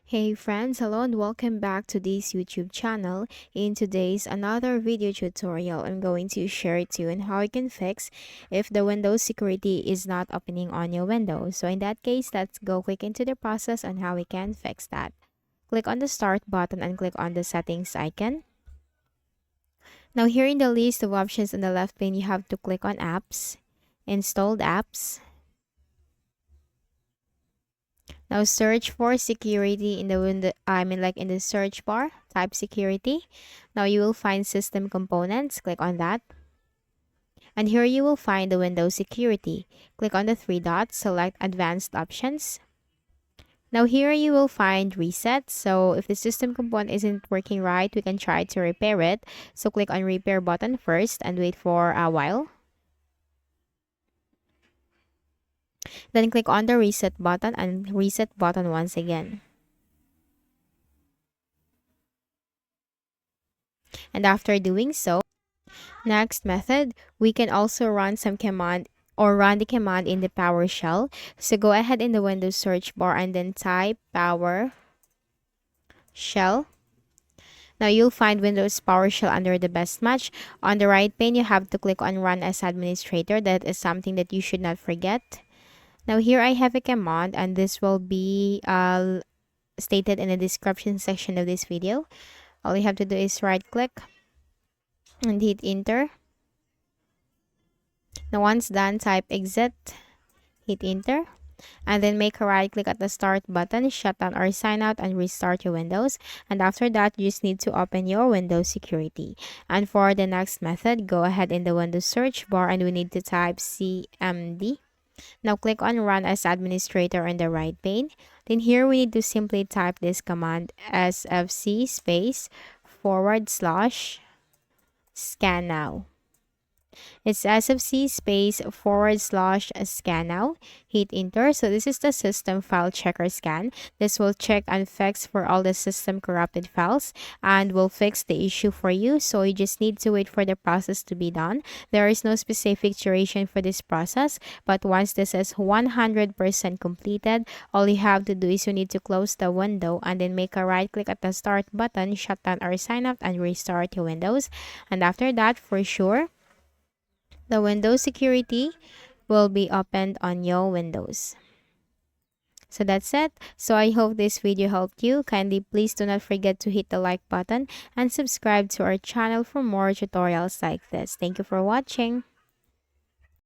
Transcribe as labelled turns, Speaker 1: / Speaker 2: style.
Speaker 1: Hey friends, hello and welcome back to this YouTube channel. In today's another video tutorial, I'm going to share it to you on how you can fix if the Windows security is not opening on your Windows. So in that case, let's go quick into the process on how we can fix that. Click on the start button and click on the settings icon. Now here in the list of options on the left pane, you have to click on apps, installed apps. Now search for security in the window, in the search bar, type security. Now you will find system components, click on that. And here you will find the Windows security. Click on the three dots, select advanced options. Now here you will find reset. So if the system component isn't working right, we can try to repair it. So click on repair button first and wait for a while. Then click on the reset button and reset button once again. And after doing so, next method, we can also run some command or run the command in the PowerShell. So go ahead in the Windows search bar and then type PowerShell. Now you'll find Windows PowerShell under the best match. On the right pane, you have to click on Run as Administrator. That is something that you should not forget. Now here I have a command and this will be stated in the description section of this video. All you have to do is right click and hit enter. Now once done, type exit, hit enter, and then make a right click at the start button, shut down or sign out and restart your Windows. And after that, you just need to open your Windows security. And for the next method, go ahead in the Windows search bar and we need to type cmd. Now click on Run as Administrator in the right pane. Then here we need to simply type this command sfc /scannow. It's sfc /scannow. Hit enter. So this is the system file checker scan. This will check and fix for all the system corrupted files and will fix the issue for you. So you just need to wait for the process to be done. There is no specific duration for this process, but once this is 100% completed, all you have to do is you need to close the window and then make a right click at the start button, shut down or sign out and restart your Windows. And after that, for sure, the Windows security will be opened on your Windows. So that's it. So I hope this video helped you. Kindly please do not forget to hit the like button and subscribe to our channel for more tutorials like this. Thank you for watching.